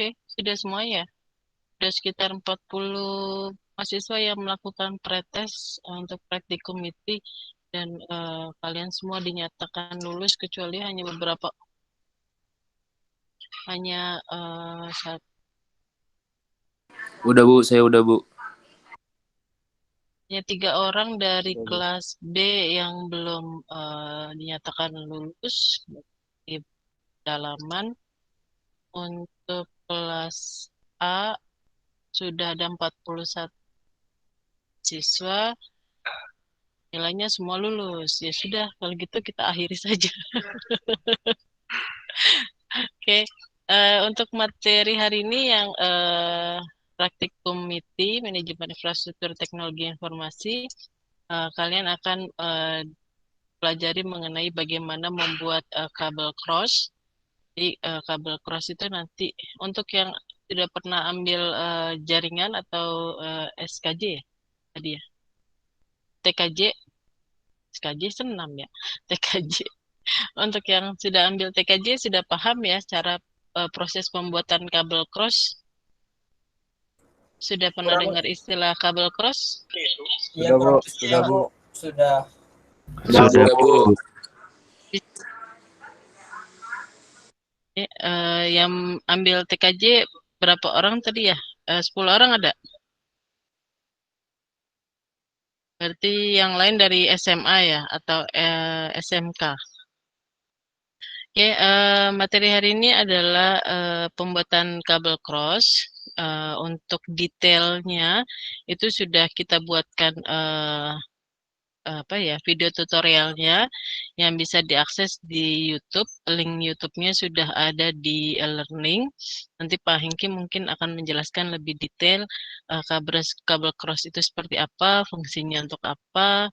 Oke, sudah semua ya. Sudah sekitar 40 mahasiswa yang melakukan pretest untuk praktikum IT dan kalian semua dinyatakan lulus kecuali hanya beberapa, hanya satu. Udah Bu, saya udah Bu. Hanya 3 orang dari kelas B yang belum dinyatakan lulus di dalaman. Untuk kelas A sudah ada 41 siswa, nilainya semua lulus. Ya sudah, kalau gitu kita akhiri saja. Oke, untuk materi hari ini yang praktikum MITI, Manajemen Infrastruktur Teknologi Informasi, kalian akan pelajari mengenai bagaimana membuat kabel cross. Jadi kabel cross itu nanti untuk yang tidak pernah ambil jaringan atau SKJ ya tadi ya, TKJ, SKJ senam ya, TKJ. Untuk yang sudah ambil TKJ sudah paham ya cara proses pembuatan kabel cross. Sudah pernah dengar istilah kabel cross? Iya Bu, sudah Bu, sudah. Sudah Bu. Yang ambil TKJ berapa orang tadi ya? 10 orang ada. Berarti yang lain dari SMA ya atau SMK. Oke, materi hari ini adalah pembuatan kabel cross. Untuk detailnya itu sudah kita buatkan apa ya, video tutorialnya yang bisa diakses di YouTube. Link YouTube-nya sudah ada di e-learning. Nanti Pak Hengki mungkin akan menjelaskan lebih detail kabel cross itu seperti apa, fungsinya untuk apa,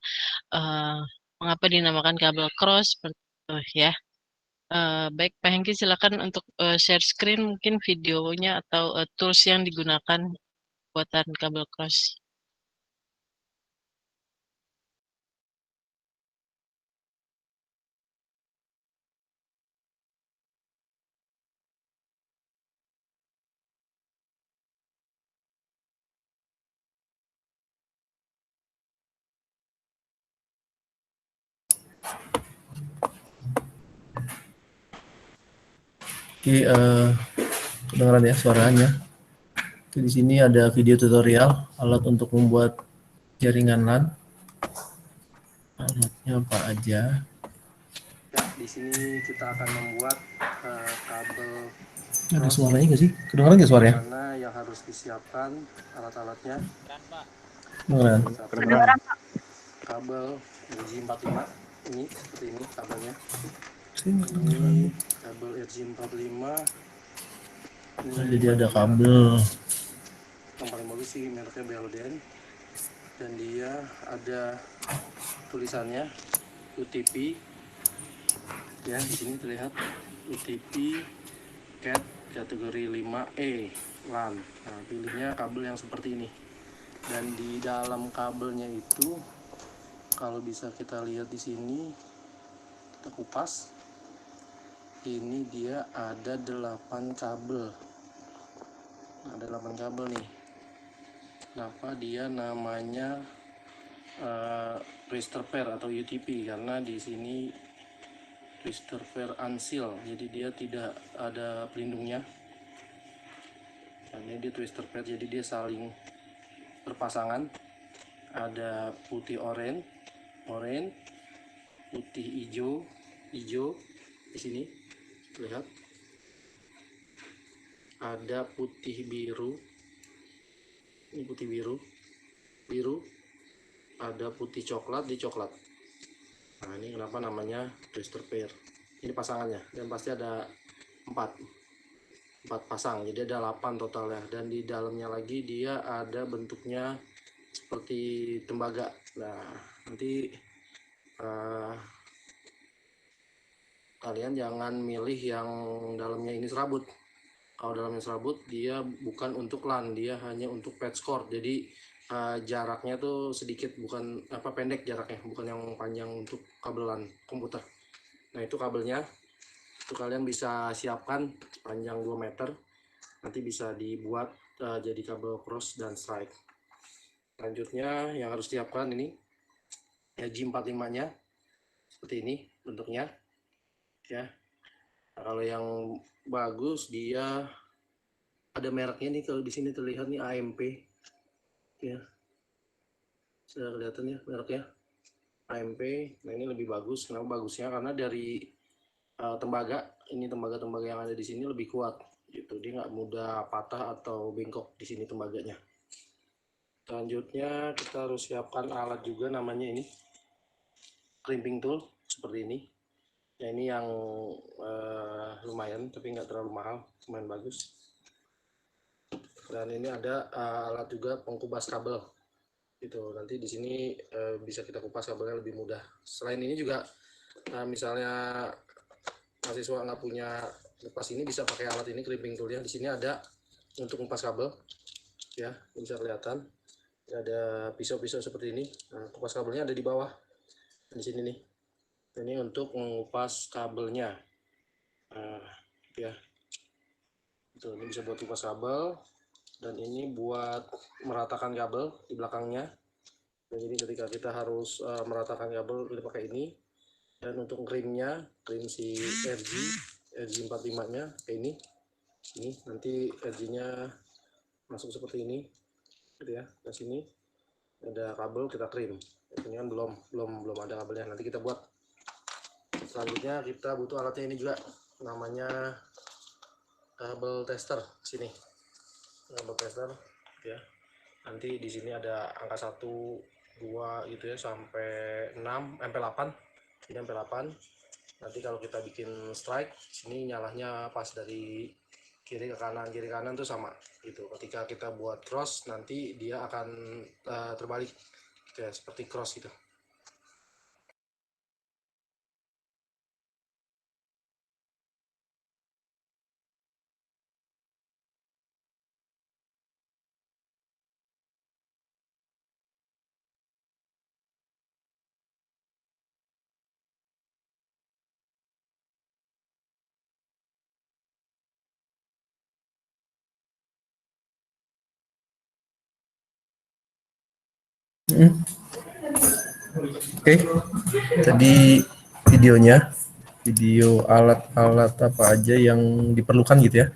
uh, mengapa dinamakan kabel cross seperti itu ya. Baik Pak Hengki, silakan untuk share screen mungkin videonya atau tools yang digunakan buatan kabel cross. Oke, kedengaran ya suaranya. Oke, di sini ada video tutorial alat untuk membuat jaringan LAN. Alatnya apa aja? Ya, di sini kita akan membuat kabel. Ada suaranya nggak sih? Kedengaran nggak suaranya? Mana yang harus disiapkan alat-alatnya? Kedengaran. Kedengaran. Kabel RJ45 ini seperti ini kabelnya. Ini kabel RJ45. Jadi ada kabel. Yang paling bagus sih mereknya Belden. Dan dia ada tulisannya UTP. Ya, di sini terlihat UTP CAT kategori 5E LAN. Nah, pilihnya kabel yang seperti ini. Dan di dalam kabelnya itu, kalau bisa kita lihat di sini, kita kupas. Ini dia ada 8 kabel. Ada 8 kabel nih. Kenapa dia namanya twister pair atau UTP? Karena di sini twister pair unseal, jadi dia tidak ada pelindungnya. Ini dia twister pair, jadi dia saling berpasangan. Ada putih oranye, putih hijau di sini lihat. Ada putih biru, ini putih biru. Ada putih coklat di coklat. Nah, ini kenapa namanya twister pair. Ini pasangannya, dan pasti ada 4 pasang, jadi ada 8 total ya. Dan di dalamnya lagi dia ada bentuknya seperti tembaga. Nah, nanti kalian jangan milih yang dalamnya ini serabut. Kalau dalamnya serabut dia bukan untuk LAN, dia hanya untuk patch cord. Jadi jaraknya tuh sedikit, bukan pendek jaraknya, bukan yang panjang untuk kabel LAN komputer. Nah, itu kabelnya. Itu kalian bisa siapkan panjang 2 meter. nanti bisa dibuat jadi kabel cross dan strike. Selanjutnya yang harus siapkan ini RJ45-nya seperti ini bentuknya ya. Nah, kalau yang bagus dia ada mereknya nih, kalau di sini terlihat nih AMP ya, sudah kelihatan ya mereknya AMP. Nah ini lebih bagus. Kenapa bagusnya? Karena dari tembaga ini, tembaga yang ada di sini lebih kuat gitu, dia nggak mudah patah atau bengkok di sini tembaganya. Selanjutnya kita harus siapkan alat juga, namanya ini crimping tool seperti ini. Nah ini yang lumayan tapi nggak terlalu mahal, lumayan bagus. Dan ini ada alat juga pengkupas kabel gitu, nanti di sini bisa kita kupas kabelnya lebih mudah. Selain ini juga misalnya mahasiswa nggak punya kupas ini, bisa pakai alat ini, crimping toolnya. Di sini ada untuk kupas kabel ya, bisa kelihatan ada pisau-pisau seperti ini. Nah, kupas kabelnya ada di bawah di sini nih. Ini untuk mengupas kabelnya ya. Tuh, ini bisa buat kupas kabel, dan ini buat meratakan kabel di belakangnya. Dan jadi ketika kita harus meratakan kabel, kita pakai ini. Dan untuk krimnya, krim si RJ45-nya kayak ini. Ini nanti RJ-nya masuk seperti ini gitu ya. Di sini ada kabel, kita krim. Ini kan belum ada kabelnya, nanti kita buat. Selanjutnya kita butuh alatnya ini juga, namanya kabel tester. Sini kabel tester ya. Nanti di sini ada angka 1 2 gitu ya, sampai 6 sampai 8. Ini sampai 8. Nanti kalau kita bikin strike, sini nyalahnya pas dari kiri ke kanan, kiri kanan tuh sama gitu. Ketika kita buat cross, nanti dia akan terbalik gitu ya, seperti cross gitu. Oke, tadi videonya, video alat-alat apa aja yang diperlukan gitu ya.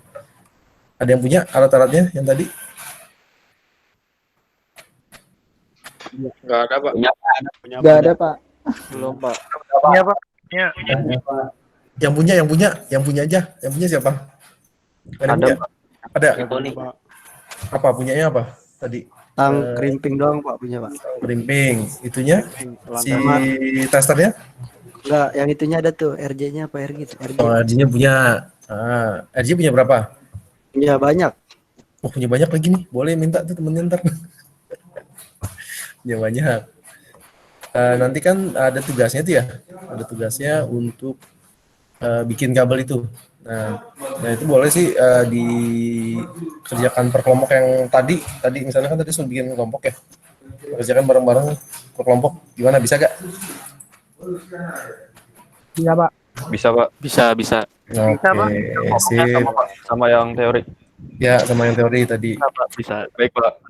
Ada yang punya alat-alatnya yang tadi? Nggak ada, Pak. Nggak ada, Pak. Belum, Pak. Iya, Pak. Iya. Yang punya aja. Yang punya siapa? Ada yang punya? Ada. Apa punyanya apa tadi? Tang crimping doang, Pak, punya, Pak. Crimping, itunya si Sama testernya? enggak, yang itunya ada tuh, RJ-nya apa RG itu? RJ. Oh, RJ-nya punya. RJ punya berapa? Punya banyak. Oh, punya banyak lagi nih. Boleh minta tuh temennya ntar. Punya banyak. Nanti kan ada tugasnya tuh ya. Ada tugasnya untuk bikin kabel itu. Nah itu boleh sih dikerjakan per kelompok yang tadi misalnya kan tadi sudah bikin kelompok ya, kerjakan bareng-bareng per kelompok, gimana, bisa gak? Iya, Pak. Bisa, Pak. Bisa. Oke, sip. Sama yang teori. Ya, sama yang teori tadi. Bisa. Baik, Pak.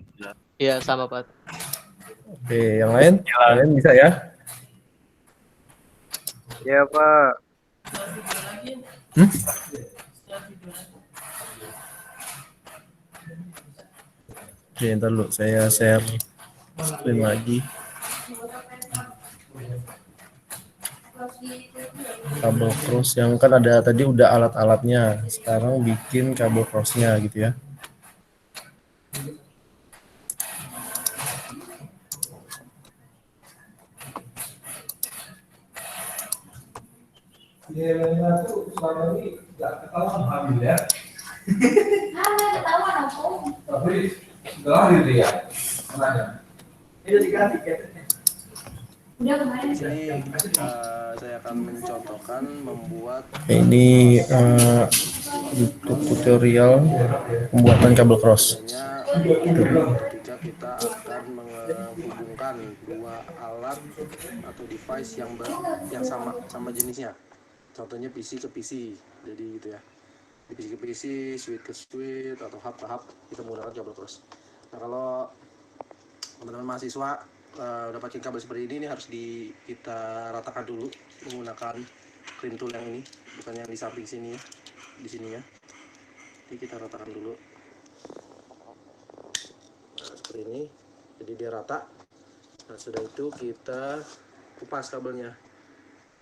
Iya, sama Pak. Oke, yang lain? Yang lain bisa ya? Iya, Pak. Oke, ntar dulu saya share screen lagi. Kabel cross yang kan ada tadi udah alat-alatnya, sekarang bikin kabel crossnya gitu ya. Di sini saya akan mencontohkan membuat Ini YouTube tutorial pembuatan kabel cross. ketika kita akan menghubungkan dua alat atau device yang sama jenisnya. Contohnya PC ke PC, jadi gitu ya. divisi ke divisi, switch ke switch, atau hub ke hub, kita menggunakan kabel cross. Nah, kalau teman-teman mahasiswa udah pakai kabel seperti ini harus kita ratakan dulu menggunakan clean tool yang ini, bukan yang di samping sini ya, di sininya. Jadi kita ratakan dulu. Nah, seperti ini, jadi dia rata. Nah, sudah itu kita kupas kabelnya.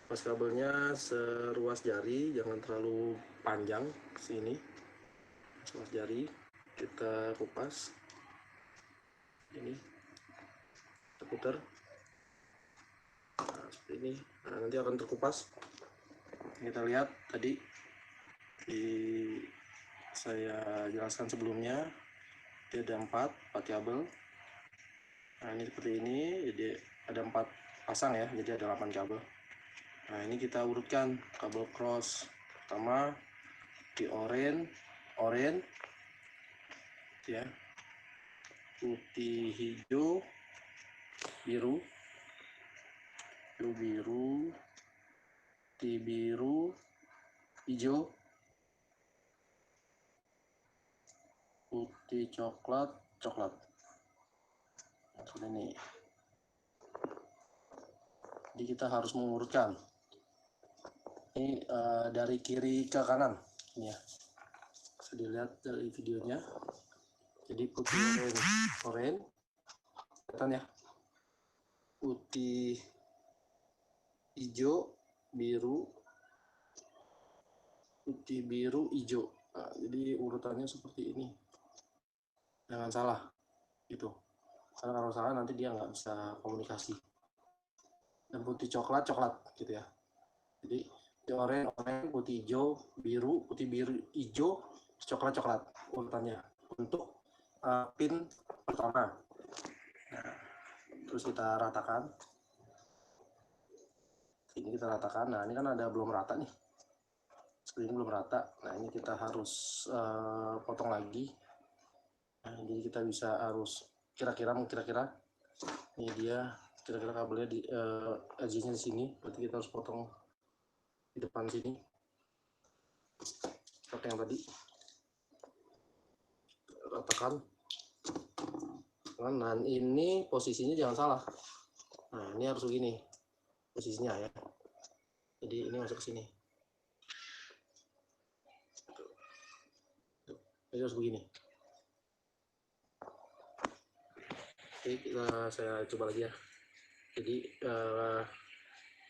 Kupas kabelnya seruas jari, jangan terlalu panjang sini. Seruas jari kita kupas. Ini kita putar. Nah, seperti ini. Nah, nanti akan terkupas. Kita lihat tadi saya jelaskan sebelumnya, dia ada 4 kabel. Nah, ini seperti ini, jadi ada 4 pasang ya, jadi ada 8 kabel. Nah, ini kita urutkan kabel cross. Pertama di oranye ya, putih, hijau, biru, putih, biru, hijau, putih, coklat. Seperti ini. Jadi kita harus mengurutkan ini dari kiri ke kanan ini ya, bisa dilihat dari videonya. Jadi putih, oranye kelihatan ya, putih, hijau, biru, putih, biru, hijau. Nah, jadi urutannya seperti ini, jangan salah gitu, karena kalau salah nanti dia nggak bisa komunikasi. Dan putih, coklat gitu ya. Jadi oranye, putih, hijau, biru, putih, biru, hijau, coklat urutannya untuk pin pertama. Nah, terus kita ratakan. Ini kita ratakan. Nah, ini kan ada belum rata nih. Seperti ini belum rata. Nah, ini kita harus potong lagi. Nah, jadi kita harus kira-kira ini dia kira-kira kabelnya di edge-nya di sini. Berarti kita harus potong di depan sini seperti yang tadi, ratakan. Nah, ini posisinya jangan salah. Nah, ini harus begini posisinya ya, jadi ini masuk ke sini, jadi harus begini. Oke, saya coba lagi ya. Jadi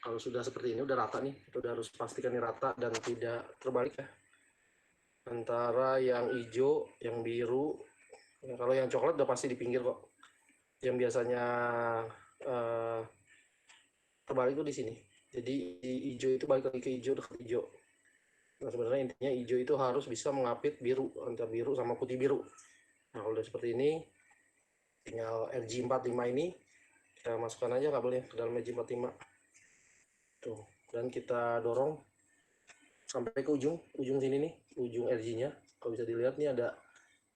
kalau sudah seperti ini, udah rata nih, kita udah harus pastikan ini rata dan tidak terbalik ya, antara yang hijau, yang biru. Nah, kalau yang coklat udah pasti di pinggir kok. Yang biasanya terbalik itu di sini. Jadi hijau itu balik lagi ke hijau, dekat hijau. Nah, sebenarnya intinya hijau itu harus bisa mengapit biru, antara biru sama putih biru. Nah, kalau udah seperti ini, tinggal RJ45 ini kita masukkan aja kabelnya ke dalam RJ45. Tuh, dan kita dorong sampai ke ujung sini nih, ujung RJ-nya. Kalau bisa dilihat nih ada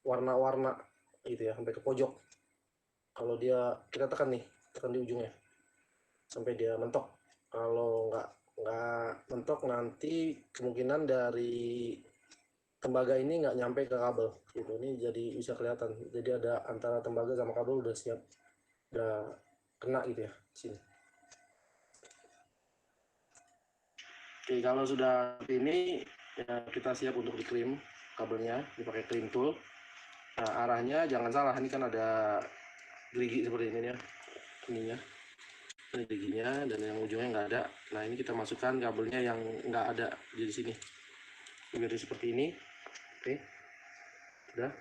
warna-warna gitu ya, sampai ke pojok. Kalau dia, kita tekan di ujungnya sampai dia mentok. Kalau nggak mentok, nanti kemungkinan dari tembaga ini nggak nyampe ke kabel gitu. Ini jadi bisa kelihatan, jadi ada antara tembaga sama kabel udah siap, udah kena gitu ya sini. Oke, kalau sudah ini ya, kita siap untuk diklim kabelnya, dipakai clean tool. Nah, arahnya jangan salah, ini kan ada gerigi seperti ini ya, ininya, ini geriginya, dan yang ujungnya nggak ada. Nah, ini kita masukkan kabelnya yang nggak ada di sini, jadi seperti ini. Oke, sudah.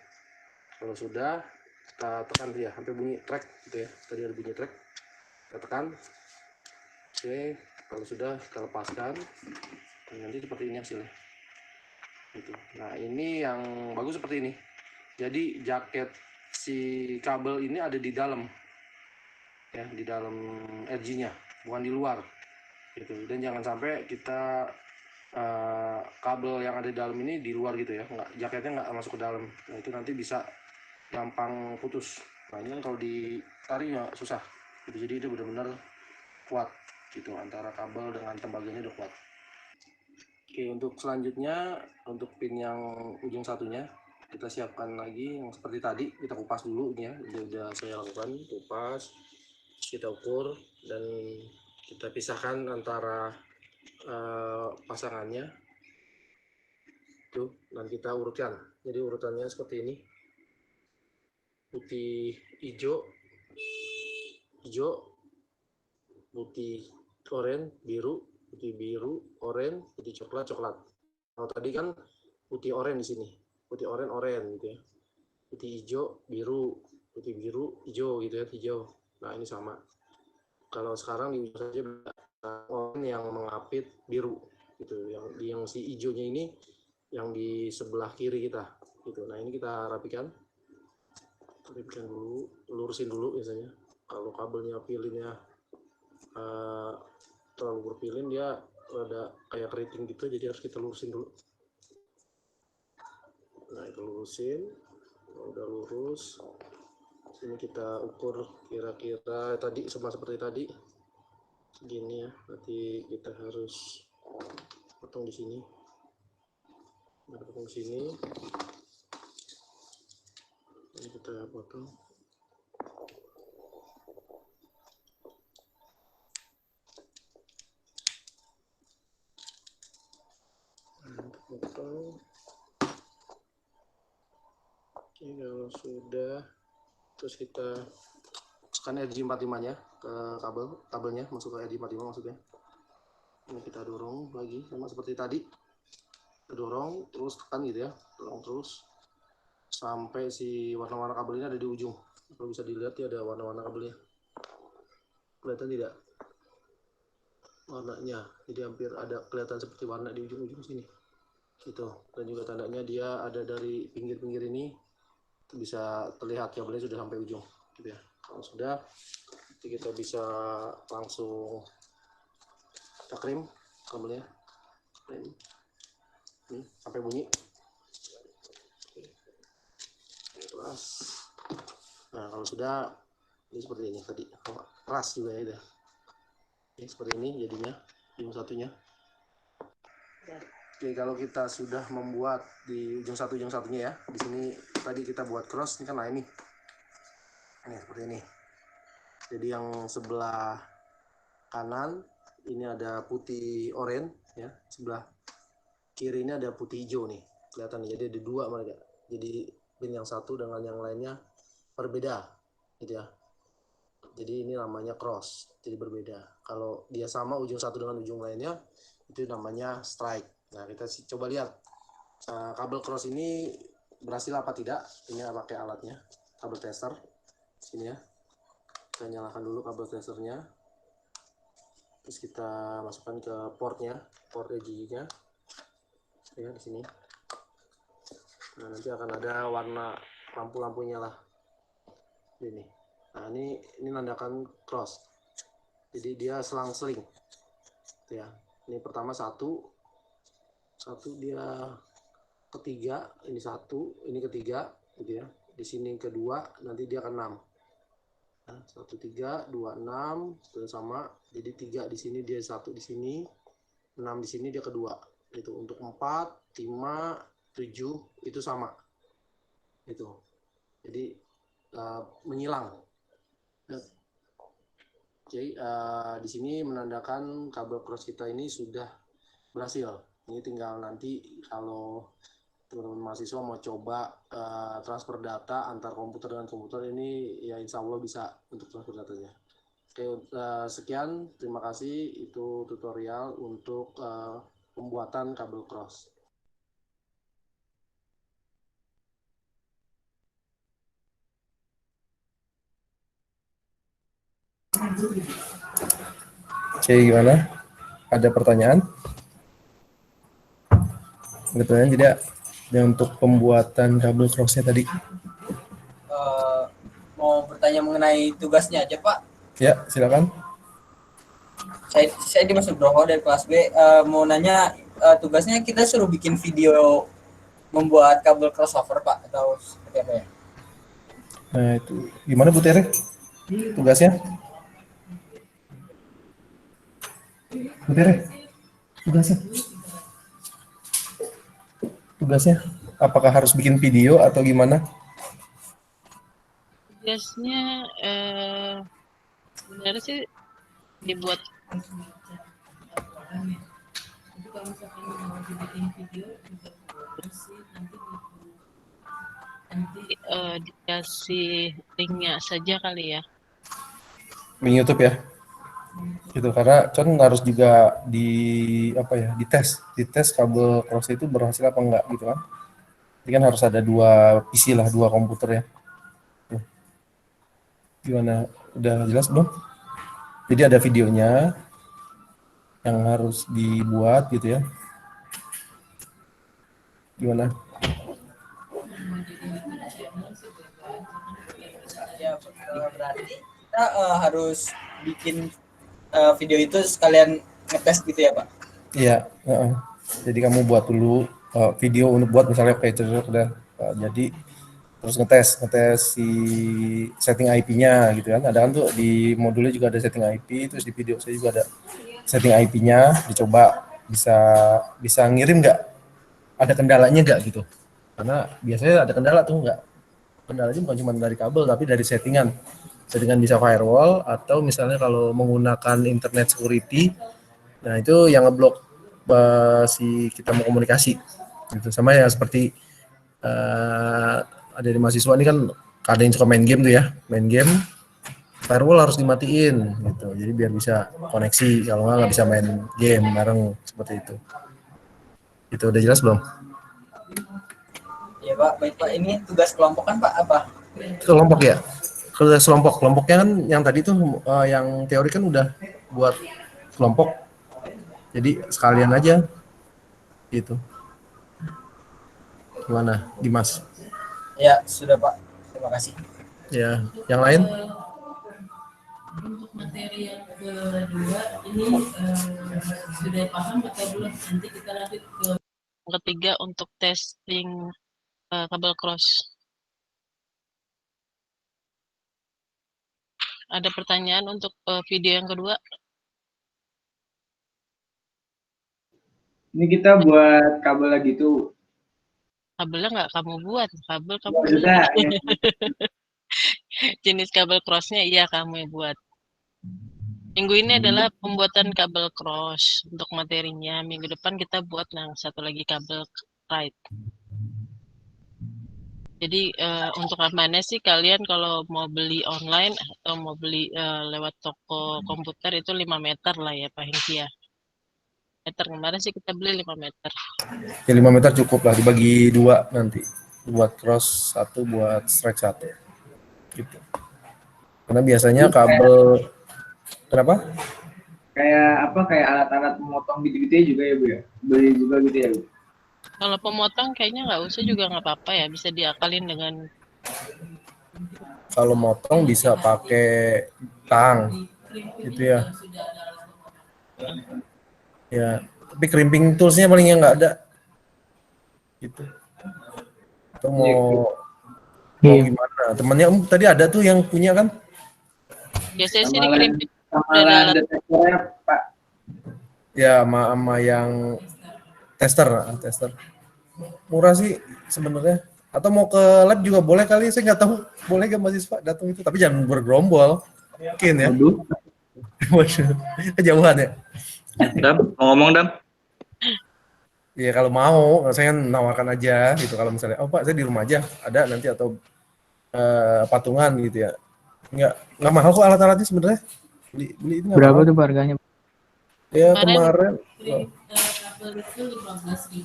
Kalau sudah, kita tekan dia sampai bunyi track gitu ya, tadi ada bunyi track, kita tekan. Oke, kalau sudah kita lepaskan, dan nanti seperti ini hasilnya gitu. Nah, ini yang bagus seperti ini, jadi jaket si kabel ini ada di dalam ya, di dalam RJ-nya, bukan di luar gitu. Dan jangan sampai kita kabel yang ada di dalam ini di luar gitu ya, jaketnya nggak masuk ke dalam. Nah, itu nanti bisa gampang putus. Nah, ini kan kalau ditarik ya susah gitu. Jadi itu benar-benar kuat gitu, antara kabel dengan tembaganya udah kuat. Oke, untuk selanjutnya untuk pin yang ujung satunya kita siapkan lagi yang seperti tadi, kita kupas dulu ini ya. Ini udah saya lakukan, kupas, kita ukur dan kita pisahkan antara pasangannya tuh, dan kita urutkan. Jadi urutannya seperti ini, putih hijau, putih oranye, biru, putih biru, oranye, putih coklat. Kalau tadi kan putih oranye di sini, putih oranye gitu ya, putih hijau, biru, putih biru, hijau gitu ya, hijau. Nah ini sama. Kalau sekarang di ujung saja oranye yang mengapit biru gitu, yang si hijaunya ini yang di sebelah kiri kita gitu. Nah ini kita rapikan dulu, lurusin dulu biasanya. Kalau kabelnya pilinnya terlalu berpilin, dia ada kayak keriting gitu, jadi harus kita lurusin dulu. Nah itu lurusin, udah lurus. Sini kita ukur kira-kira tadi sama seperti tadi segini ya. Nanti kita harus potong di sini. Nah, potong sini. Ini kita potong. Potong. Oke, kalau sudah, terus kita masukkan RJ45 nya ke kabelnya, masuk ke RJ45 maksudnya. Ini kita dorong lagi sama seperti tadi, kita dorong terus tekan gitu ya, dorong terus sampai si warna-warna kabel ini ada di ujung. Kalau bisa dilihat ya, ada warna-warna kabelnya, kelihatan tidak warnanya? Jadi hampir ada kelihatan seperti warna di ujung-ujung sini gitu. Dan juga tandanya dia ada dari pinggir-pinggir ini, itu bisa terlihat kabelnya sudah sampai ujung gitu ya. Kalau sudah, nanti kita bisa langsung kita krim kabelnya, krim sampai bunyi keras. Nah kalau sudah, ini seperti ini tadi, keras juga ya, ini seperti ini jadinya ujung satunya. Oke, kalau kita sudah membuat di ujung satunya ya, di sini tadi kita buat cross, ini kan lain nih. Ini seperti ini. Jadi yang sebelah kanan ini ada putih oranye ya, sebelah kiri ini ada putih hijau nih, kelihatan nih. Jadi ada dua mereka. Jadi pin yang satu dengan yang lainnya berbeda gitu ya. Jadi ini namanya cross, jadi berbeda. Kalau dia sama ujung satu dengan ujung lainnya, itu namanya strike. Nah kita coba lihat kabel cross ini berhasil apa tidak. Ini pakai alatnya, kabel tester sini ya. Kita nyalakan dulu kabel testernya, terus kita masukkan ke portnya, port EG-nya ya di sini. Nah nanti akan ada warna lampu-lampunya lah ini. Nah ini nandakan cross, jadi dia selang-seling ya. Ini pertama satu dia ketiga, ini satu, ini ketiga gitu ya. Di sini kedua, nanti dia ke 6. Nah, 1 3 2 6 itu sama. Jadi 3 di sini, dia 1 di sini, 6 di sini, dia kedua. Itu untuk 4 5 7 itu sama. Itu. Jadi menyilang. Oke, di sini menandakan kabel cross kita ini sudah berhasil. Ini tinggal nanti kalau teman-teman mahasiswa mau coba transfer data antar komputer dengan komputer, ini ya insya Allah bisa untuk transfer datanya. Oke, sekian, terima kasih. Itu tutorial untuk pembuatan kabel cross. Oke, gimana? Ada pertanyaan? Ada pertanyaan tidak? Ya, untuk pembuatan kabel crossnya tadi. Mau bertanya mengenai tugasnya aja, Pak. Ya, silakan. Saya Dimas Nugroho dari kelas B. Mau nanya, tugasnya kita suruh bikin video membuat kabel crossover, Pak, atau seperti apa ya? Nah, itu gimana Bu Tere? Tugasnya? Bu Tere, tugasnya? tugasnya? Apakah harus bikin video atau gimana? Tugasnya sebenarnya sih dibuat dikasih linknya saja kali ya. Di YouTube ya? Gitu, karena kan harus juga dites kabel cross itu berhasil apa enggak gitu kan. Jadi kan harus ada 2 PC lah, 2 komputer ya. Tuh. Gimana? Udah jelas belum? Jadi ada videonya yang harus dibuat gitu ya. Gimana? Ya, berarti kita harus bikin video itu sekalian ngetes gitu ya Pak? Iya. Jadi kamu buat dulu video untuk buat misalnya udah jadi terus ngetes si setting IP-nya gitu kan. Ada kan tuh di modulnya juga ada setting IP, terus di video saya juga ada setting IP-nya, dicoba bisa ngirim nggak, ada kendalanya nggak gitu, karena biasanya ada kendala tuh nggak, kendalanya bukan cuma dari kabel tapi dari settingan bisa firewall atau misalnya kalau menggunakan internet security, nah itu yang ngeblok si kita mau komunikasi gitu. Sama ya seperti ada di mahasiswa ini kan ada yang suka main game tuh ya, main game firewall harus dimatiin gitu, jadi biar bisa koneksi, kalau nggak bisa main game bareng seperti itu. Itu udah jelas belum? Ya Pak, baik Pak. Ini tugas kelompok kan Pak apa? Kelompok ya, kelompoknya kan yang tadi tuh yang teori kan udah buat kelompok, jadi sekalian aja gitu. Gimana Dimas? Ya sudah Pak, terima kasih. Ya, yang lain? Untuk materi yang kedua ini sudah paham atau belum? Nanti kita lanjut ke Ketiga untuk testing kabel cross. Ada pertanyaan untuk video yang kedua? Ini kita buat kabel lagi tuh. Kabelnya nggak kamu buat, kabel kamu Maksudnya, buat. Jenis kabel crossnya iya kamu yang buat. Minggu ini adalah pembuatan kabel cross untuk materinya. Minggu depan kita buat yang satu lagi kabel right. Jadi untuk amannya sih kalian kalau mau beli online atau mau beli lewat toko komputer itu 5 meter lah ya Pak Hengki ya. Meter kemarin sih kita beli 5 meter. Ya 5 meter cukup lah, dibagi 2 nanti. Buat cross 1, buat strike 1. Gitu. Karena biasanya kabel kenapa? kayak alat-alat memotong gitu-gitu juga ya Bu ya? Beli juga gitu ya Bu? Kalau pemotong kayaknya nggak usah juga nggak apa-apa ya, bisa diakalin dengan. Kalau motong bisa pakai tang, gitu ya. Ya, tapi crimping toolsnya palingnya nggak ada, gitu. Atau mau gimana? Temennya tadi ada tuh yang punya kan? Biasanya sih dikirim Sama detektornya Pak. Ya, sama yang tester. Murah sih sebenarnya. Atau mau ke lab juga boleh kali, saya nggak tahu. Boleh nggak mahasiswa datang itu? Tapi jangan bergerombol. Mungkin ya. Waduh, kejauhan ya. Dam, mau ngomong Dam? Iya kalau mau, saya nawarkan aja gitu. Kalau misalnya, oh Pak saya di rumah aja, ada nanti atau patungan gitu ya. Nggak mahal kok alat-alatnya sebenarnya. Beli itu Berapa mahal. tuh harganya? Ya kemarin. kabel itu 15.000.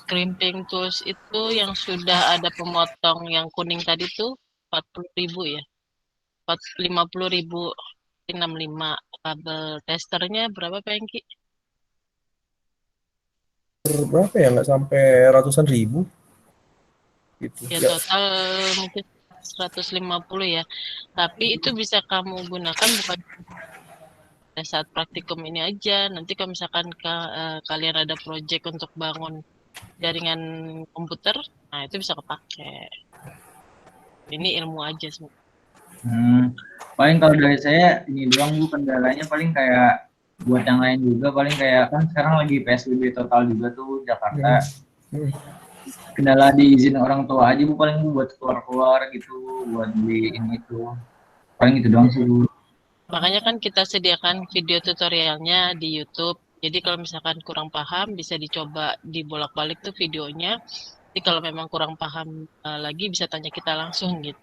Crimping tools itu yang sudah ada pemotong yang kuning tadi tuh 40.000 ya. 50.000 65. Kabel testernya berapa Pak Hengki? Berapa ya, nggak sampai ratusan ribu gitu Ya ya. total mungkin 150 ya. Tapi itu bisa kamu gunakan bukan pada saat praktikum ini aja. Nanti kalau misalkan kalian ada project untuk bangun jaringan komputer, nah itu bisa kepake. Ini ilmu aja sebenarnya. Paling kalau dari saya ini doang Bu, kendalanya paling kayak buat yang lain juga paling kayak kan sekarang lagi PSBB total juga tuh Jakarta. Kendala diizin orang tua aja Bu paling Bu, buat keluar-keluar gitu, buat beli ini itu. Paling itu doang sih Bu. Makanya kan kita sediakan video tutorialnya di YouTube. Jadi kalau misalkan kurang paham bisa dicoba dibolak-balik tuh videonya. Jadi kalau memang kurang paham lagi bisa tanya kita langsung gitu.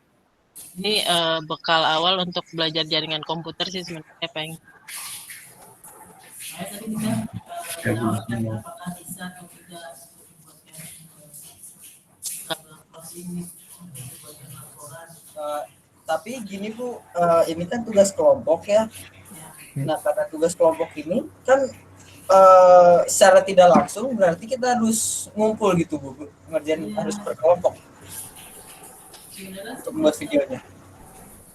Ini bekal awal untuk belajar jaringan komputer sih sebenarnya Peng. Tadi kita menawarkan apakah bisa atau tidak kabel cross ini untuk dibuatkan laporan. Tapi gini Bu, ini kan tugas kelompok ya. Nah karena tugas kelompok ini kan secara tidak langsung berarti kita harus ngumpul gitu Bu, ngerjain harus berkelompok Sebenarnya untuk membuat videonya.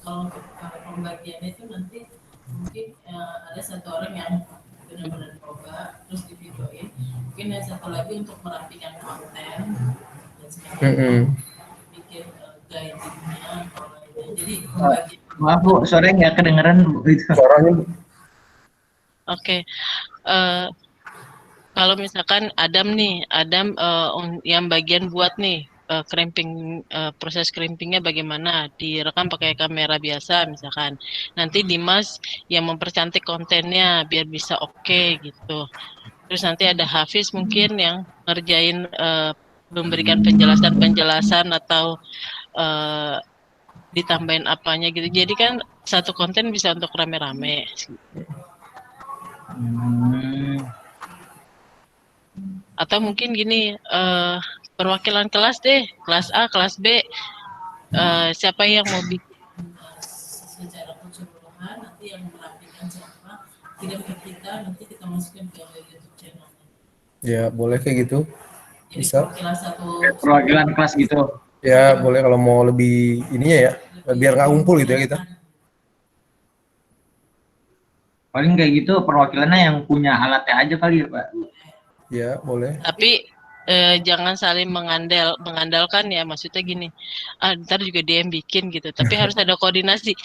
kalau untuk pembagiannya itu nanti mungkin ada satu orang yang benar-benar coba terus di videoin, mungkin yang satu lagi untuk merapikan konten dan sebagainya, bikin guidingnya atau lainnya. Jadi pembagian. Maaf Bu, sore nggak kedengeran Bu itu. Suaranya Oke. Kalau misalkan Adam nih, Adam yang bagian buat nih proses crimpingnya bagaimana, direkam pakai kamera biasa misalkan. Nanti Dimas yang mempercantik kontennya biar bisa oke gitu. Terus nanti ada Hafiz mungkin yang ngerjain memberikan penjelasan atau ditambahin apanya gitu. Jadi kan satu konten bisa untuk rame-rame. Atau mungkin gini, perwakilan kelas deh, kelas A, kelas B, siapa yang mau bikin Secara keseluruhan nanti yang merapikan siapa kirim ke kita, nanti kita masukin ke YouTube channel. ya boleh kayak gitu. Jadi Bisa. Perwakilan kelas gitu. Ya boleh kalau mau lebih ininya ya, biar nggak ngumpul gitu ya kita. Paling kayak gitu perwakilannya yang punya alatnya aja kali ya Pak. Ya boleh. Tapi jangan saling mengandalkan ya, maksudnya gini, ntar juga dia yang bikin gitu, tapi harus ada koordinasi.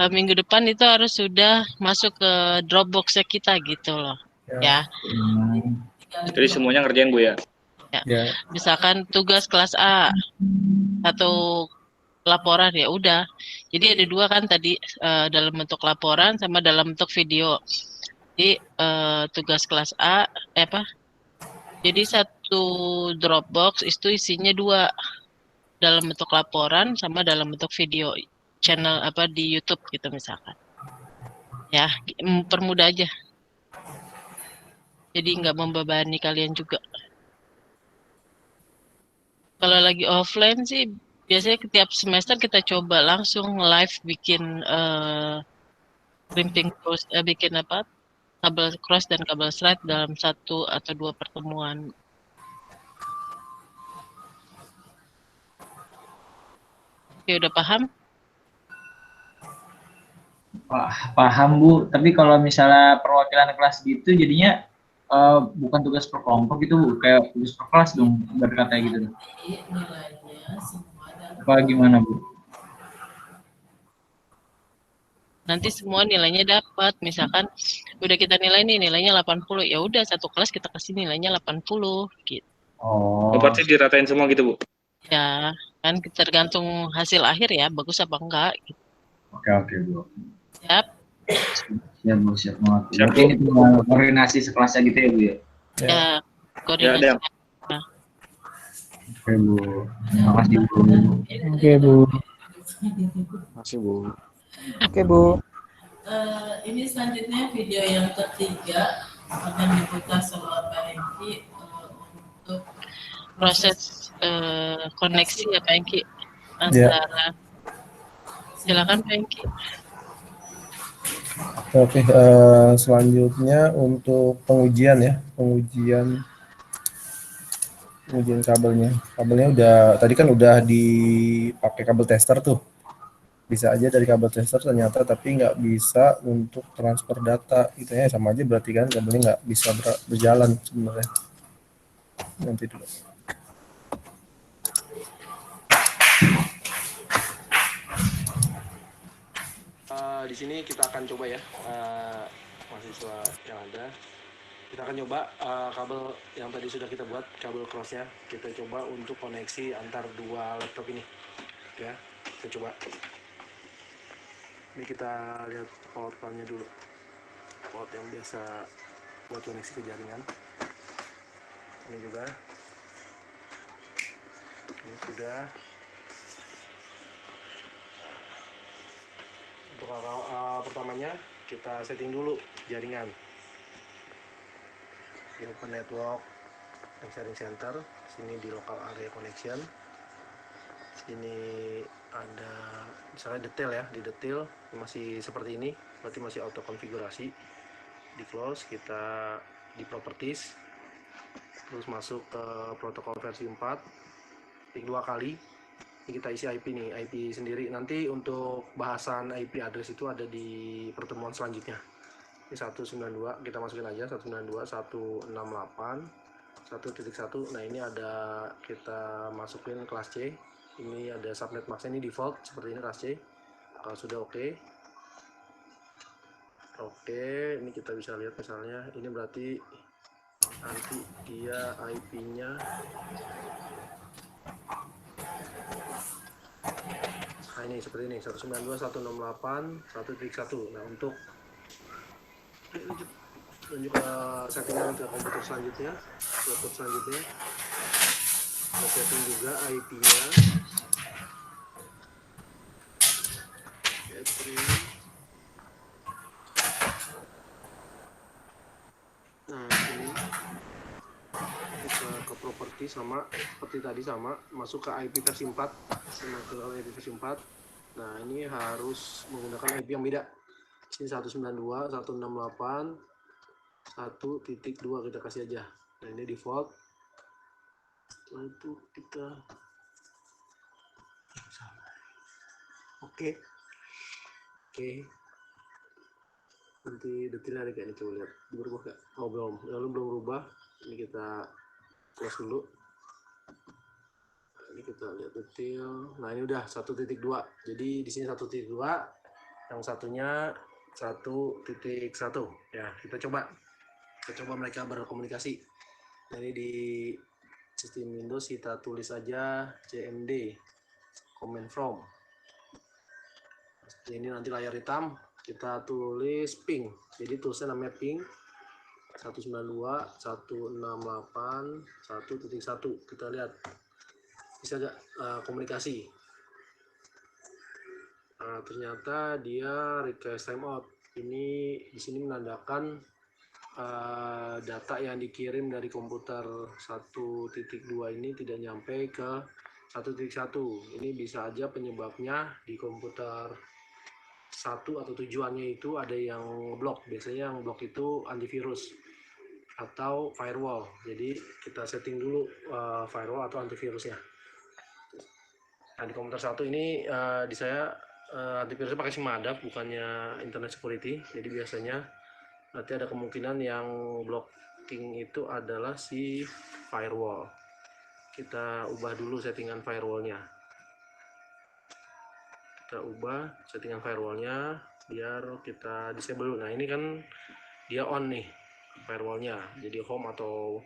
Minggu depan itu harus sudah masuk ke Dropbox-nya kita gitu loh ya. Jadi semuanya ngerjain Bu ya? Ya. Misalkan tugas kelas A atau laporan ya udah, jadi ada dua kan tadi, dalam bentuk laporan sama dalam bentuk video. Jadi tugas kelas A jadi satu Dropbox itu isinya dua, dalam bentuk laporan sama dalam bentuk video channel di YouTube gitu misalkan. Ya, permudah aja. Jadi nggak membebani kalian juga. Kalau lagi offline sih biasanya setiap semester kita coba langsung live bikin crimping cross, bikin kabel cross dan kabel slide dalam 1 atau 2 pertemuan. Oke, udah paham? Paham Bu, tapi kalau misalnya perwakilan kelas gitu jadinya bukan tugas per kelompok gitu Bu, kayak tugas per kelas dong berkata gitu. Nilainya semua dan Apa gimana Bu? Nanti semua nilainya dapat. Misalkan udah kita nilai nih nilainya 80, ya udah satu kelas kita kasih nilainya 80 gitu. Oh, berarti diratain semua gitu Bu? Ya, kan tergantung hasil akhir ya, bagus apa enggak gitu. Oke Bu. Siap. Siap Bu, siap banget. Berarti ini cuma koordinasi sekelasnya gitu ya Bu ya? Ya, koordinasi. Ya, Oke Bu, makasih Bu. Oke Bu. Makasih Bu. Oke Bu. ini selanjutnya video yang ketiga akan diputar sama Pak Hengki untuk Proses koneksi ya Pak Hengki antara silakan Pak Hengki. Oke, selanjutnya untuk pengujian ya, pengujian kabelnya. Kabelnya tadi kan udah dipakai kabel tester tuh. Bisa aja dari kabel tester ternyata tapi nggak bisa untuk transfer data gitu ya, sama aja berarti kan kabelnya nggak bisa berjalan sebenarnya. Nanti dulu. Di sini kita akan coba ya, mahasiswa yang ada. Kita akan coba kabel yang tadi sudah kita buat, kabel crossnya kita coba untuk koneksi antar dua laptop ini ya. Kita coba, ini kita lihat port-nya dulu, port yang biasa buat koneksi ke jaringan. Ini juga, ini sudah. Untuk pertamanya kita setting dulu jaringan di open network dan sharing center. Sini di local area connection, sini ada misalnya detail ya, di detail masih seperti ini, berarti masih auto konfigurasi. Di close, kita di properties, terus masuk ke protokol versi 4, klik 2 kali. Ini kita isi IP nih, IP sendiri. Nanti untuk bahasan IP address itu ada di pertemuan selanjutnya. Ini 192, kita masukin aja 192.168.1.1. Nah ini ada, kita masukin kelas C. Ini ada subnet max-nya, ini default seperti ini kelas C. Kalau sudah oke, ini kita bisa lihat misalnya ini berarti nanti dia IP-nya ini seperti ini 192.168.1.1. Nah untuk lanjut ke settingan ke komputer selanjutnya, laptop selanjutnya, kita setting juga IP-nya. Nah ini kita ke properti sama seperti tadi, sama masuk ke IP versi 4, sama ke IP versi 4. Nah ini harus menggunakan IP yang beda. Ini 192.168.1.2 kita kasih aja. Nah ini default. Setelah itu kita oke. Nanti detailnya ada kayak ini, coba lihat berubah gak? Oh belum, lalu belum berubah. Ini kita close dulu. Ini kita lihat detail. Nah ini udah 1.2. Jadi di sini 1.2, yang satunya 1.1 ya. Kita coba mereka berkomunikasi. Nah, ini di sistem Windows kita tulis aja cmd command from. Ini nanti layar hitam kita tulis ping. Jadi tulisnya namanya ping 192.168.1.1. Kita lihat bisa gak komunikasi. Nah, ternyata dia request timeout. Ini di sini menandakan data yang dikirim dari komputer 1.2 ini tidak nyampe ke 1.1. Ini bisa aja penyebabnya di komputer 1 atau tujuannya itu ada yang blok. Biasanya yang blok itu antivirus atau firewall. Jadi kita setting dulu firewall atau antivirusnya. Nah, di komputer 1 ini di saya antivirusnya pakai Simadap, bukannya Internet Security. Jadi biasanya nanti ada kemungkinan yang blocking itu adalah si firewall. Kita ubah dulu settingan firewallnya. Kita ubah settingan firewallnya biar kita disable. Nah ini kan dia on nih firewallnya. Jadi home atau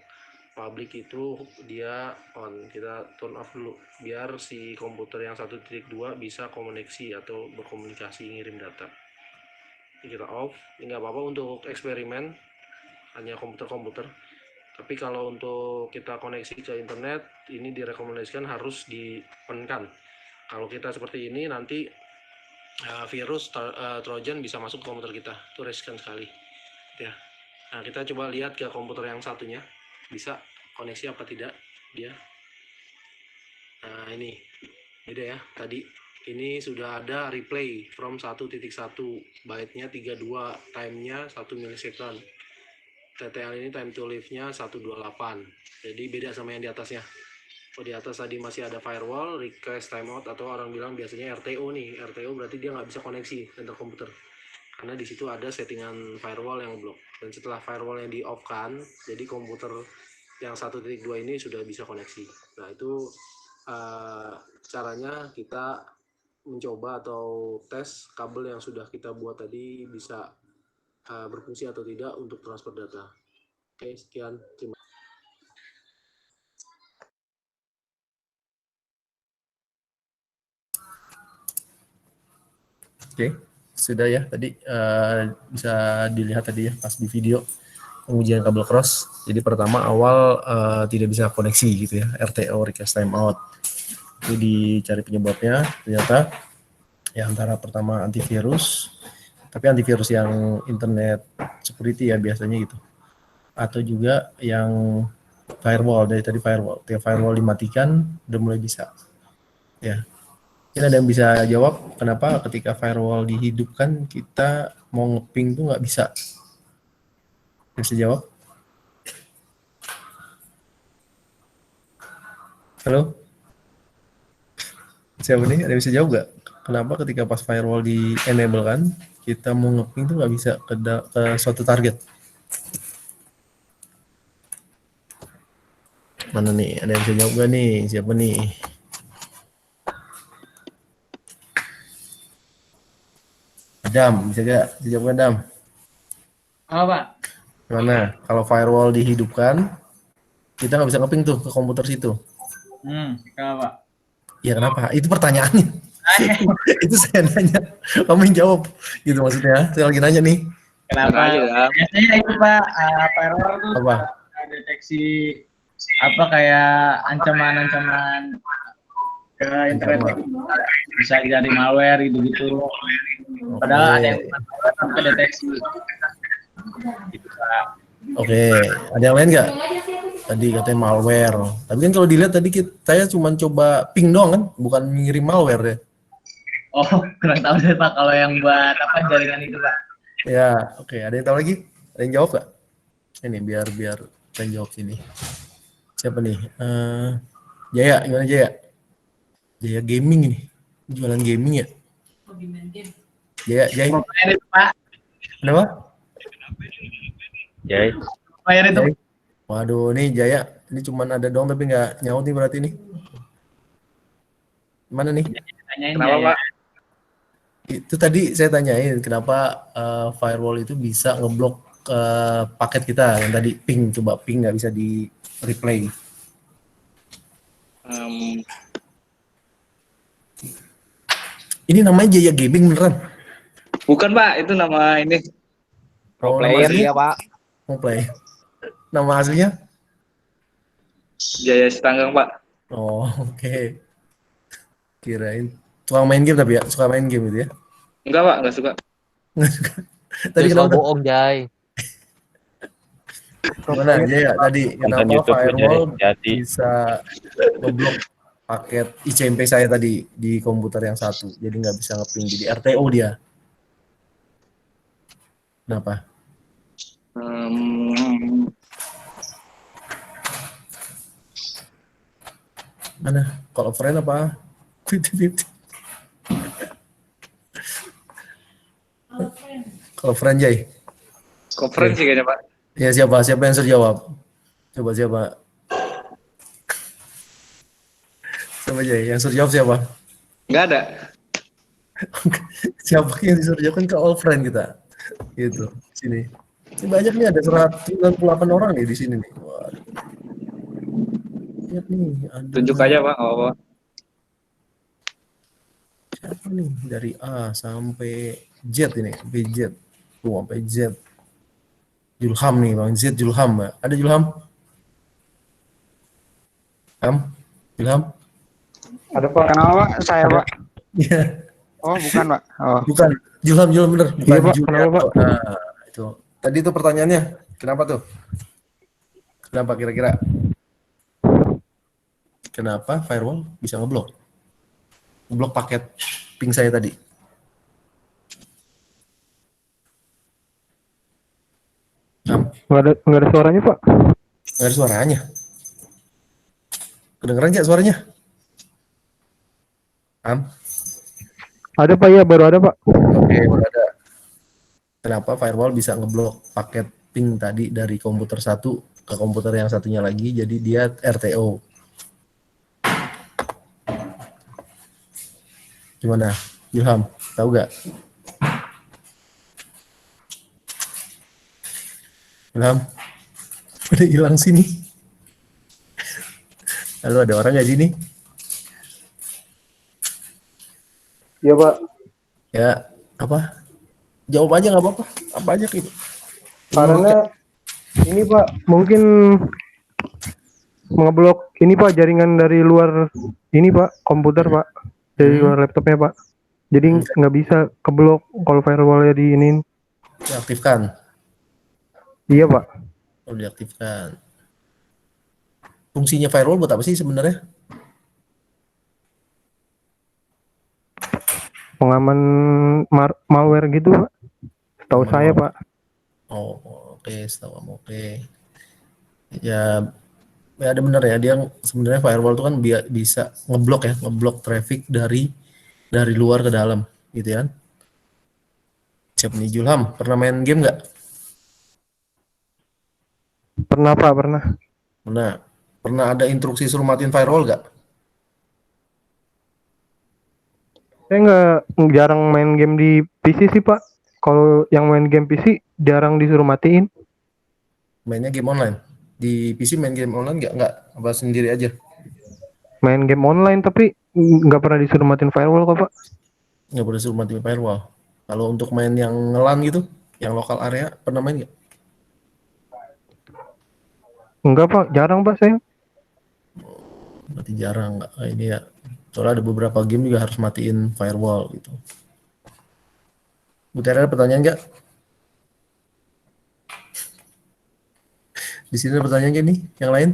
public itu dia on. Kita turn off dulu biar si komputer yang 1.2 bisa koneksi atau berkomunikasi ngirim data. Ini kita off. Ini nggak apa-apa untuk eksperimen, hanya komputer-komputer. Tapi kalau untuk kita koneksi ke internet, ini direkomendasikan harus di-on-kan. Kalau kita seperti ini, nanti virus Trojan bisa masuk ke komputer kita. Itu riskan sekali. Ya. Nah, kita coba lihat ke komputer yang satunya. Bisa koneksi apa tidak dia. Nah, ini. Beda ya, tadi. Ini sudah ada replay from 1.1, byte-nya 32, time-nya 1 milisecond. TTL ini time to live-nya 128. Jadi beda sama yang di atasnya. Oh, di atas tadi masih ada firewall, request timeout, atau orang bilang biasanya RTO nih. RTO berarti dia nggak bisa koneksi antar komputer. Karena di situ ada settingan firewall yang blok. Dan setelah firewall yang di-off-kan, jadi komputer yang 1.2 ini sudah bisa koneksi. Nah, itu caranya kita mencoba atau tes kabel yang sudah kita buat tadi bisa berfungsi atau tidak untuk transfer data. Oke, sekian. Terima kasih. Oke, sudah ya tadi bisa dilihat tadi ya pas di video pengujian kabel cross. Jadi pertama awal tidak bisa koneksi gitu ya, RTO request timeout. Itu dicari penyebabnya, ternyata ya antara pertama antivirus, tapi antivirus yang internet security ya biasanya gitu, atau juga yang firewall. Dari tadi firewall, ketika firewall dimatikan udah mulai bisa ya. Mungkin ada yang bisa jawab kenapa ketika firewall dihidupkan kita mau ngeping tuh nggak bisa? Bisa jawab? Halo? Siapa nih? Ada yang bisa jawab nggak? Kenapa ketika pas firewall di enable kan kita mau ngeping tuh nggak bisa ke suatu target? Mana nih? Ada yang bisa jawab nggak nih? Siapa nih? Adam, bisa gak? Bisa jawab Adam? Apa Pak? Gimana? Kalau firewall dihidupkan, kita nggak bisa ngeping tuh ke komputer situ. Kenapa? Ya kenapa? Itu pertanyaannya. Itu saya nanya. Kamu yang jawab. Gitu maksudnya. Saya lagi nanya nih. Kenapa? Biasanya itu Pak, firewall tuh Apa? deteksi apa kayak ancaman-ancaman ke internet, bisa dari malware gitu-gitu. Padahal ada yang sampai deteksi. Gitu, Pak. Oke, ada yang lain nggak? Tadi katanya malware. Tapi kan kalau dilihat tadi saya cuma coba ping doang kan, bukan ngirim malware ya. Oh, kurang tahu deh Pak kalau yang buat apa jaringan itu Pak. Ya, oke. Ada yang tahu lagi? Ada yang jawab nggak? Ini biar saya jawab sini. Siapa nih? Jaya, gimana Jaya? Jaya Gaming ini, jualan gaming ya? Hobi main game. Jaya. Bayar itu Pak. Kenapa? Jaya. Bayar itu. Jaya. Waduh, nih Jaya, ini cuman ada doang tapi nggak nyaut nih berarti nih. Mana nih? Tanyain Kenapa Jaya. Pak? Itu tadi saya tanyain kenapa firewall itu bisa ngeblok paket kita yang tadi ping, coba ping nggak bisa di replay. Ini namanya Jaya Gaming beneran? Bukan Pak, itu nama ini. Pro Player ya Pak. Mau play. Nama aslinya? Jaya Setanggang Pak. Oh, oke. Kirain tukang main game tapi ya, suka main game gitu ya? Enggak Pak, enggak suka. Tadi kenapa? bohong Jay. Gimana Jaya tadi kenapa firewall bisa ngeblok paket ICMP saya tadi di komputer yang satu, jadi nggak bisa ngeping, jadi RTO dia. Kenapa? Mana? Kalau friend apa? 50-50. Kalau friend Jay? Konferensi kayaknya Pak. Ya siapa yang suruh jawab? Coba siapa? Siapa Jay? Yang suruh jawab siapa? Enggak ada. Siapa yang disuruh jawab kan ke all friend kita? Gitu. Sini. Ini banyak nih, ada 198 orang nih di sini nih. Waduh. Lihat nih, ada. Tunjuk aja Pak. Oh. Siapa nih? Dari A sampai Z ini, sampai Z. Tuh, sampai Z. Julham nih, Bang Z Julham. Ada Julham? Julham? Ada Pak. Kenapa Pak? Saya Pak. Iya. Oh bukan Pak. Oh. Bukan. Julham bener. Bukan Iya, Pak. Julian. Kenapa, Pak? Nah, itu. Tadi itu pertanyaannya. Kenapa tuh? Kenapa kira-kira? Kenapa firewall bisa ngeblok? Ngeblok paket ping saya tadi. Nggak ada suaranya Pak. Nggak ada suaranya. Kedengeran nggak suaranya? Ada Pak ya, baru ada Pak. Oke, baru ada. Kenapa firewall bisa ngeblok paket ping tadi dari komputer satu ke komputer yang satunya lagi, jadi dia RTO. Gimana, Ilham? Tahu nggak? Ilham, udah hilang sini. Lalu ada orang nggak sini? Iya Pak. Ya, apa? Jawab aja nggak apa-apa. Apa aja gitu. Karena ini Pak mungkin ngeblok ini Pak jaringan dari luar ini Pak komputer Pak, dari luar laptopnya Pak. Jadi nggak bisa keblok kalau firewallnya diinin. Diaktifkan. Iya Pak. Oh, diaktifkan. Fungsinya firewall buat apa sih sebenarnya? Pengaman malware gitu Pak. Tahu saya Pak. Oh, oke, setahu kamu oke. Ya, ya ada benar ya. Dia sebenarnya firewall itu kan bisa ngeblok ya, ngeblok traffic dari luar ke dalam, gitu ya. Siap nih Julham, pernah main game nggak? Pernah Pak, pernah. Pernah. Pernah ada instruksi suruh matiin firewall nggak? Saya nggak jarang main game di PC sih Pak. Kalau yang main game PC jarang disuruh matiin. Mainnya game online. Di PC main game online nggak apa sendiri aja? Main game online tapi nggak pernah disuruh matiin firewall kok Pak. Nggak boleh suruh matiin firewall. Kalau untuk main yang LAN gitu, yang lokal area, pernah main nggak? Enggak Pak, jarang Pak saya. Berarti jarang nggak? Nah, ini ya. Soalnya ada beberapa game juga harus matiin firewall gitu. Bu Tera ada pertanyaan nggak? Di sini ada pertanyaan nggak nih? Yang lain?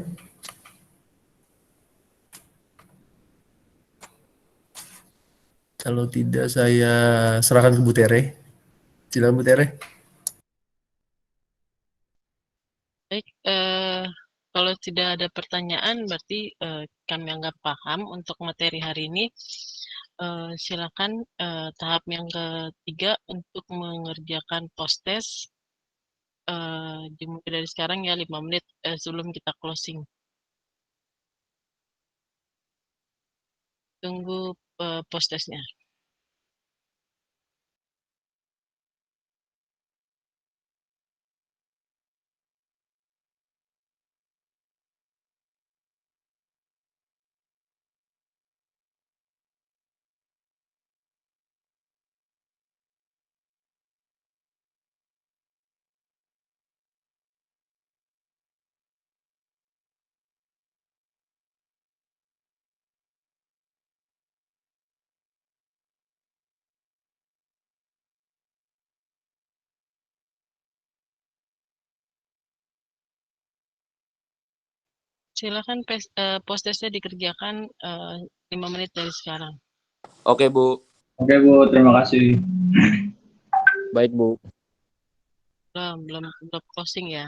Kalau tidak saya serahkan ke Bu Tere. Silakan Bu Tere. Baik, kalau tidak ada pertanyaan berarti kami anggap paham untuk materi hari ini. Silakan tahap yang ketiga untuk mengerjakan post test. Dimulai dari sekarang ya 5 menit sebelum kita closing. Tunggu post testnya. Silakan post testnya dikerjakan 5 menit dari sekarang. Oke, Bu. Oke, Bu. Terima kasih. Baik, Bu. Belum closing ya.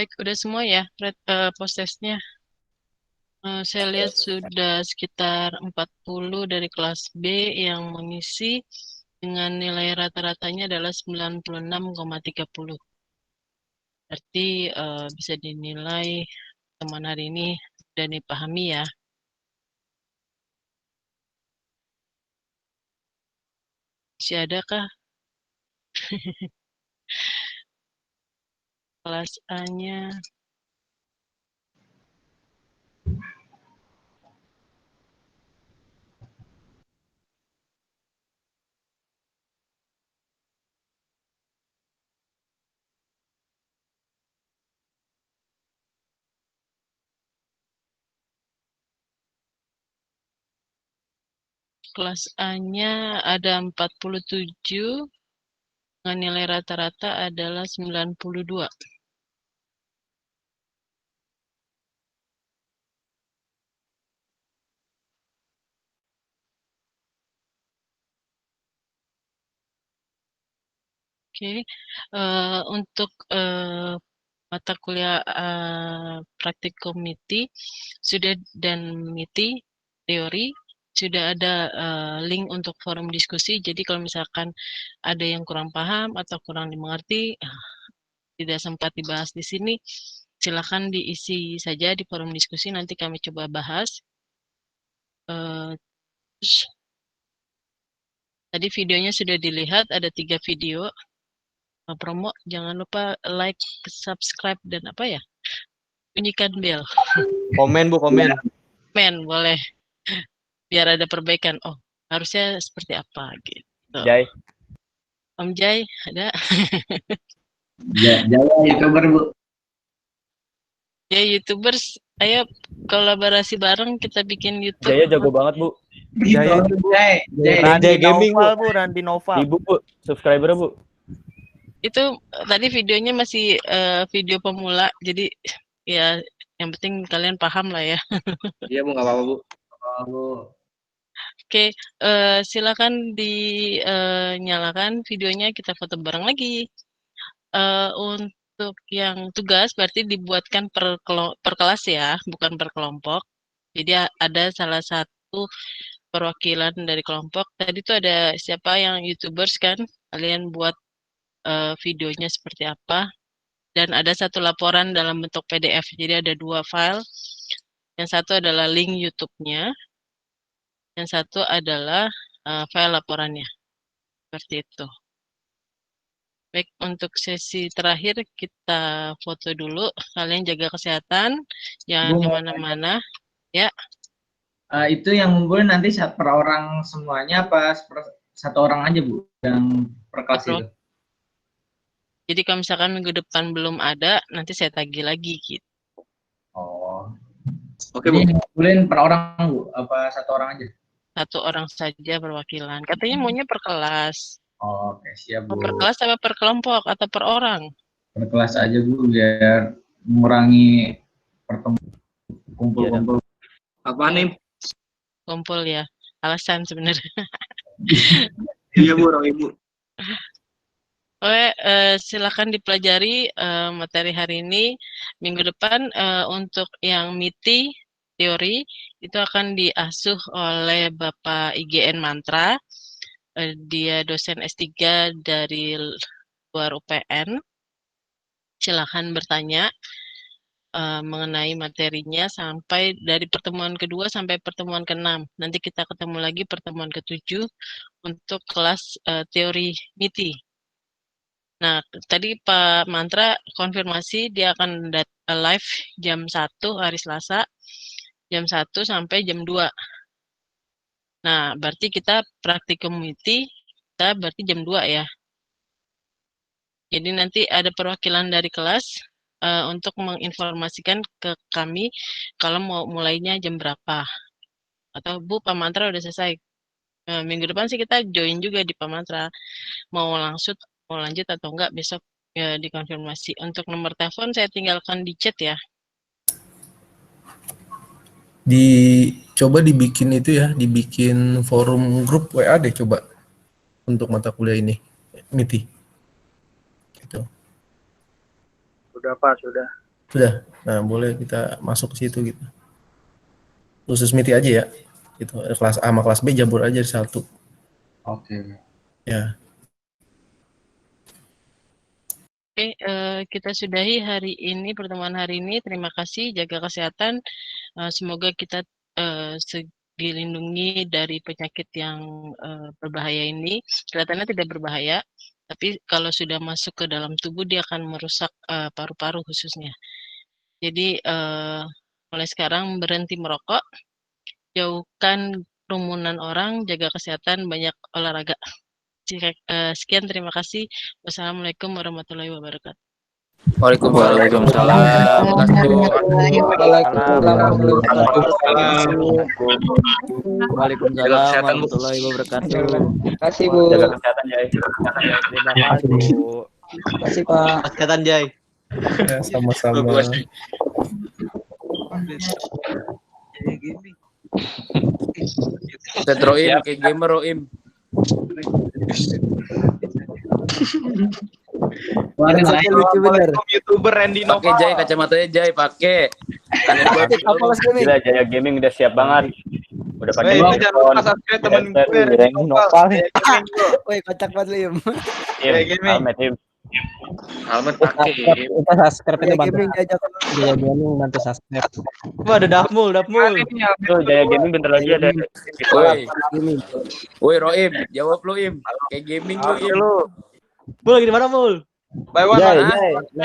Baik, udah semua ya postesnya. Saya lihat sudah sekitar 40 dari kelas B yang mengisi dengan nilai rata-ratanya adalah 96,30. Berarti bisa dinilai teman hari ini dan dipahami ya. Masih ada kah? Kelas A-nya. Kelas A-nya ada 47 dengan nilai rata-rata adalah 92. Oke, untuk mata kuliah praktikum MITI sudah dan MITI teori sudah ada link untuk forum diskusi. Jadi kalau misalkan ada yang kurang paham atau kurang dimengerti, tidak sempat dibahas di sini, silakan diisi saja di forum diskusi. Nanti kami coba bahas. Terus, tadi videonya sudah dilihat, ada 3 video. Promo, jangan lupa like, subscribe, dan apa ya? Bunyikan bel. Komen Bu, komen. Men, boleh. Biar ada perbaikan. Oh, harusnya seperti apa gitu. Jai. Om Jai, ada? Ya, Jawa YouTuber Bu. Ya, YouTubers, ayo kolaborasi bareng kita bikin YouTube. Jaya jago banget Bu. Jaya Jai Gaming Noval, Bu. Bu, Randy Noval. Ibu Bu, subscriber Bu. Itu tadi videonya masih video pemula, jadi ya yang penting kalian paham lah ya. Iya Bu, nggak apa-apa Bu. Oke, silakan dinyalakan videonya, kita foto bareng lagi. Untuk yang tugas berarti dibuatkan per kelas ya, bukan per kelompok. Jadi ada salah satu perwakilan dari kelompok. Tadi tuh ada siapa yang YouTubers kan, kalian buat videonya seperti apa. Dan ada satu laporan dalam bentuk PDF. Jadi ada 2 file. Yang satu adalah link YouTube-nya. Yang satu adalah file laporannya. Seperti itu. Baik, untuk sesi terakhir kita foto dulu. Kalian jaga kesehatan. Jangan kemana-mana. Ya. Itu yang ngumpulin nanti per orang semuanya apa satu orang aja Bu yang per kelas itu? Jadi kalau misalkan minggu depan belum ada, nanti saya tagih lagi gitu. Oh. Oke Bu. Ngumpulin per orang Bu, apa satu orang aja? Satu orang saja perwakilan. Katanya maunya per kelas. Oh, oke, siap Bu. Per kelas apa per kelompok atau per orang? Per kelas aja Bu, biar mengurangi kumpul-kumpul. Apa nih? Kumpul ya. Alasan sebenarnya. Iya Bu, orang Ibu. Oke, silakan dipelajari materi hari ini. Minggu depan untuk yang MITI teori itu akan diasuh oleh Bapak IGN Mantra. Dia dosen S3 dari luar UPN. Silakan bertanya mengenai materinya sampai dari pertemuan kedua sampai pertemuan ke-6. Nanti kita ketemu lagi pertemuan ke-7 untuk kelas teori MITI. Nah, tadi Pak Mantra konfirmasi dia akan live jam 1 hari Selasa, jam 1 sampai jam 2. Nah, berarti kita praktikum MITI, kita berarti jam 2 ya. Jadi nanti ada perwakilan dari kelas untuk menginformasikan ke kami kalau mau mulainya jam berapa. Atau Bu, Pak Mantra udah selesai. Minggu depan sih kita join juga di Pak Mantra. Mau lanjut atau enggak besok ya dikonfirmasi. Untuk nomor telepon saya tinggalkan di chat ya. Coba dibikin itu ya, dibikin forum grup WA deh coba untuk mata kuliah ini, MITI. Gitu. Sudah Pak, sudah. Sudah. Nah, boleh kita masuk ke situ gitu. Khusus MITI aja ya. Gitu. Kelas A sama kelas B jabur aja di satu. Oke. Ya. Oke, kita sudahi hari ini, pertemuan hari ini. Terima kasih, jaga kesehatan. Semoga kita dilindungi dari penyakit yang berbahaya ini. Kelihatannya tidak berbahaya, tapi kalau sudah masuk ke dalam tubuh dia akan merusak paru-paru khususnya. Jadi mulai sekarang berhenti merokok, jauhkan kerumunan orang, jaga kesehatan, banyak olahraga. Sekian, terima kasih. Wassalamualaikum warahmatullahi wabarakatuh. Waalaikumsalam. Waalaikumsalam warahmatullahi wabarakatuh. Terima kasih Bu. Jaga kesehatan, Jai. Terima kasih Bu. Terima kasih Pak. Kesehatan, Jai. Ya, sama-sama. Set Roim, kayak gamer Roim. Lucu bener. YouTuber Randy Nova. Pakai Jai, kacamatanya Jai, pakai. Gila, Jaya Gaming udah siap banget. Udah pakai Ini jangan lupa subscribe temen gue Randy Nova. Woi, kocak banget Liam. Almet Him. Almet pakai. Kita subscribe itu bantu. Jaya Gaming bantu subscribe. Wah, ada Dapmul. Tuh, Jaya Gaming bentar lagi ada. Woi Roim, jawab lu Im. Kayak gaming lu Im. Mul lagi di mana, Mul? By one.